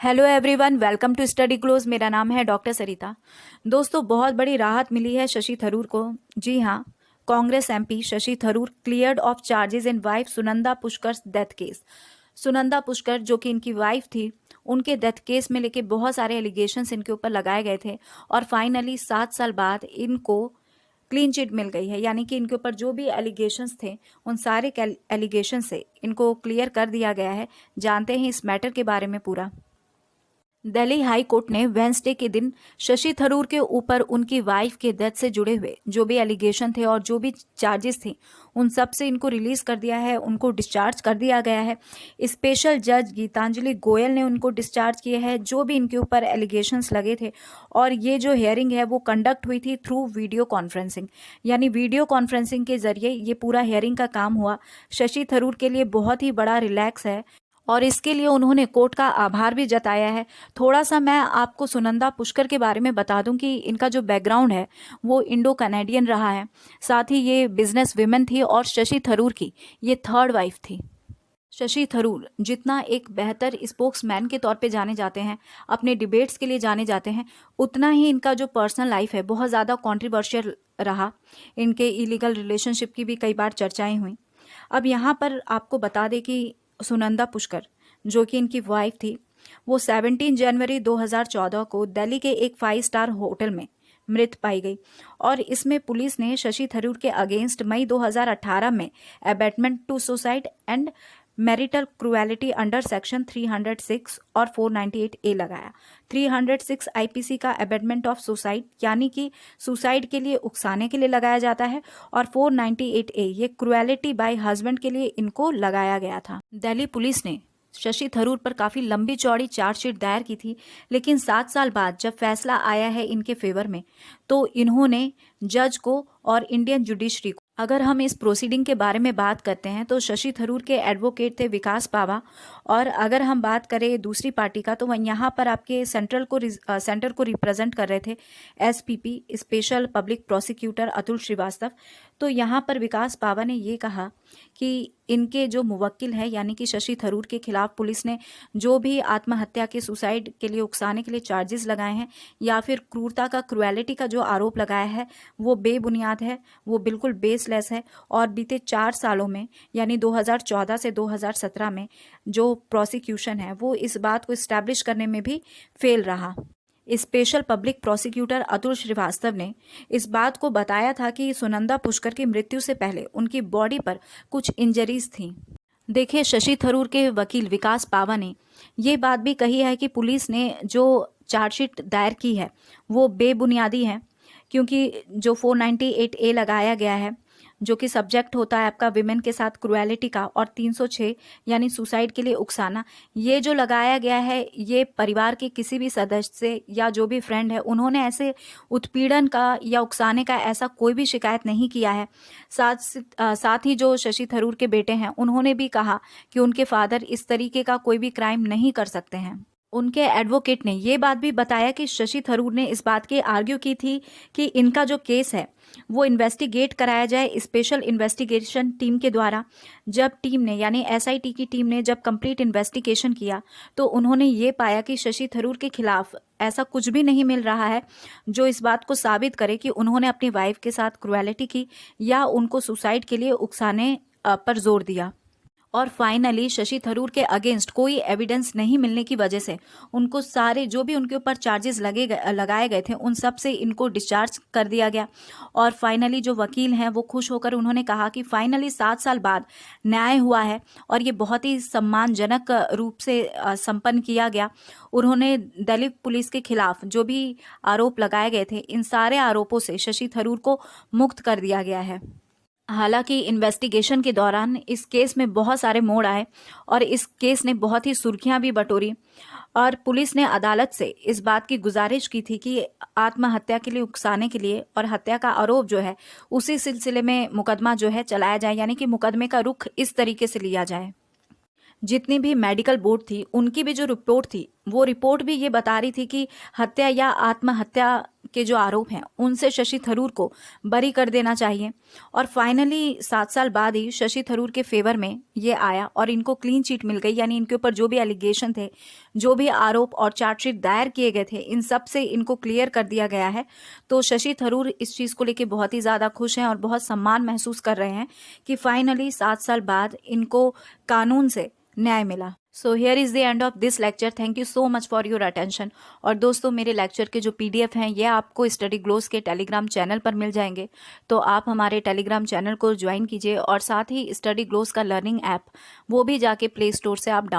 Hello everyone, welcome to study close. मेरा नाम है डॉक्टर सरिता। दोस्तों, बहुत बड़ी राहत मिली है शशि थरूर को। जी हाँ, Congress MP Shashi Tharoor cleared of charges in wife Sunanda Pushkar death case. Sunanda Pushkar जो कि इनकी वाइफ थी, उनके डेथ केस में लेके बहुत सारे एलिगेशंस इनके ऊपर लगाए गए थे और फाइनली 7 साल बाद इनको क्लीन चिट मिल गई है। यानी कि इनके ऊपर जो भी एलिगेशंस थे उन सारे एलिगेशन से इनको क्लियर कर दिया गया है। जानते हैं इस मैटर के बारे में पूरा। दिल्ली हाई कोर्ट ने वेंसडे के दिन शशि थरूर के ऊपर उनकी वाइफ के डेथ से जुड़े हुए जो भी एलिगेशन थे और जो भी चार्जेस थे उन सब से इनको रिलीज कर दिया है, उनको डिस्चार्ज कर दिया गया है। स्पेशल जज गीतांजलि गोयल ने उनको डिस्चार्ज किया है जो भी इनके ऊपर एलिगेशंस लगे थे। और ये जो हियरिंग है वो कंडक्ट हुई थी थ्रू वीडियो कॉन्फ्रेंसिंग, यानी वीडियो कॉन्फ्रेंसिंग के जरिए ये पूरा हियरिंग का काम हुआ। शशि थरूर के लिए बहुत ही बड़ा रिलैक्स है और इसके लिए उन्होंने कोर्ट का आभार भी जताया है। थोड़ा सा मैं आपको सुनंदा पुष्कर के बारे में बता दूं कि इनका जो बैकग्राउंड है वो इंडो कनेडियन रहा है। साथ ही ये बिजनेस विमेन थी और शशि थरूर की ये थर्ड वाइफ थी। शशि थरूर जितना एक बेहतर स्पोक्समैन के तौर पे जाने जाते हैं, अपने डिबेट्स के लिए जाने जाते हैं, उतना ही इनका जो पर्सनल लाइफ है बहुत ज़्यादा कंट्रोवर्शियल रहा। इनके इलीगल रिलेशनशिप की भी कई बार चर्चाएं हुई। अब यहाँ पर आपको बता दें कि सुनंदा पुष्कर जो कि इनकी वाइफ थी, वो 17 जनवरी 2014 को दिल्ली के एक 5 स्टार होटल में मृत पाई गई। और इसमें पुलिस ने शशि थरूर के अगेंस्ट मई 2018 में abetment to suicide and marital cruelty under section 306 और 498A लगाया। 306 आईपीसी का अबैटमेंट ऑफ सुसाइड यानी कि सुसाइड के लिए उकसाने के लिए लगाया जाता है और 498A ये क्रुएलिटी बाय हस्बैंड के लिए इनको लगाया गया था। दिल्ली पुलिस ने शशि थरूर पर काफी लंबी चौड़ी चार्जशीट दायर की थी, लेकिन 7 साल बाद जब फैसला आया है इनके फेवर में तो इन्होंने जज को और इंडियन जुडिशरी को, अगर हम इस प्रोसीडिंग के बारे में बात करते हैं तो शशि थरूर के एडवोकेट थे विकास पावा। और अगर हम बात करें दूसरी पार्टी का तो वह यहाँ पर आपके सेंटर को रिप्रेजेंट कर रहे थे SPP special public prosecutor Atul Srivastava. तो यहाँ पर विकास पावा ने ये कहा कि इनके जो मुवक्किल है यानी कि शशि थरूर के खिलाफ पुलिस ने जो भी आत्महत्या के सुसाइड के लिए उकसाने के लिए चार्जेस लगाए हैं या फिर क्रूरता का क्रुएलिटी का जो आरोप लगाया है वो बेबुनियाद है, वो बिल्कुल बेसलेस है। और बीते 4 सालों में यानी 2014 से 2017 में जो प्रोसिक्यूशन है वो इस बात को इस्टेब्लिश करने में भी फेल रहा। Special public prosecutor Atul Srivastava ने इस बात को बताया था कि सुनंदा पुष्कर की मृत्यु से पहले उनकी बॉडी पर कुछ इंजरीज थीं। देखिए, शशि थरूर के वकील विकास पावा ने ये बात भी कही है कि पुलिस ने जो चार्जशीट दायर की है वो बेबुनियादी है, क्योंकि जो 498A लगाया गया है जो कि सब्जेक्ट होता है आपका विमेन के साथ क्रुएलिटी का, और 306 यानी सुसाइड के लिए उकसाना, ये जो लगाया गया है ये परिवार के किसी भी सदस्य से या जो भी फ्रेंड है उन्होंने ऐसे उत्पीड़न का या उकसाने का ऐसा कोई भी शिकायत नहीं किया है। साथ ही जो शशि थरूर के बेटे हैं उन्होंने भी कहा कि उनके फादर इस तरीके का कोई भी क्राइम नहीं कर सकते हैं। उनके एडवोकेट ने ये बात भी बताया कि शशि थरूर ने इस बात की आर्ग्यू की थी कि इनका जो केस है वो इन्वेस्टिगेट कराया जाए स्पेशल इन्वेस्टिगेशन टीम के द्वारा। जब टीम ने यानी एसआईटी की टीम ने जब कंप्लीट इन्वेस्टिगेशन किया तो उन्होंने ये पाया कि शशि थरूर के खिलाफ ऐसा कुछ भी नहीं मिल रहा है जो इस बात को साबित करे कि उन्होंने अपनी वाइफ के साथ क्रुएलिटी की या उनको सुसाइड के लिए उकसाने पर जोर दिया। और फाइनली शशि थरूर के अगेंस्ट कोई एविडेंस नहीं मिलने की वजह से उनको सारे जो भी उनके ऊपर चार्जेस लगाए गए थे उन सब से इनको डिस्चार्ज कर दिया गया। और फाइनली जो वकील हैं वो खुश होकर उन्होंने कहा कि फाइनली 7 साल बाद न्याय हुआ है और ये बहुत ही सम्मानजनक रूप से संपन्न किया गया। उन्होंने दिल्ली पुलिस के खिलाफ जो भी आरोप लगाए गए थे इन सारे आरोपों से शशि थरूर को मुक्त कर दिया गया है। हालांकि इन्वेस्टिगेशन के दौरान इस केस में बहुत सारे मोड़ आए और इस केस ने बहुत ही सुर्खियां भी बटोरी। और पुलिस ने अदालत से इस बात की गुजारिश की थी कि आत्महत्या के लिए उकसाने के लिए और हत्या का आरोप जो है उसी सिलसिले में मुकदमा जो है चलाया जाए, यानी कि मुकदमे का रुख इस तरीके से लिया जाए। जितनी भी मेडिकल बोर्ड थी उनकी भी जो रिपोर्ट थी वो रिपोर्ट भी ये बता रही थी कि हत्या या आत्महत्या के जो आरोप हैं उनसे शशि थरूर को बरी कर देना चाहिए। और फाइनली 7 साल बाद ही शशि थरूर के फेवर में ये आया और इनको क्लीन चिट मिल गई, यानी इनके ऊपर जो भी एलिगेशन थे, जो भी आरोप और चार्जशीट दायर किए गए थे, इन सब से इनको क्लियर कर दिया गया है। तो शशि थरूर इस चीज़ को लेके बहुत ही ज़्यादा खुश हैं और बहुत सम्मान महसूस कर रहे हैं कि फाइनली 7 साल बाद इनको कानून से न्याय मिला। So here is the end of this lecture. Thank you so much for your attention. और दोस्तों, मेरे लेक्चर के जो PDF हैं ये आपको स्टडी ग्लोस के टेलीग्राम चैनल पर मिल जाएंगे, तो आप हमारे टेलीग्राम चैनल को ज्वाइन कीजिए और साथ ही स्टडी ग्लोस का लर्निंग ऐप वो भी जाके प्ले स्टोर से आप डाउन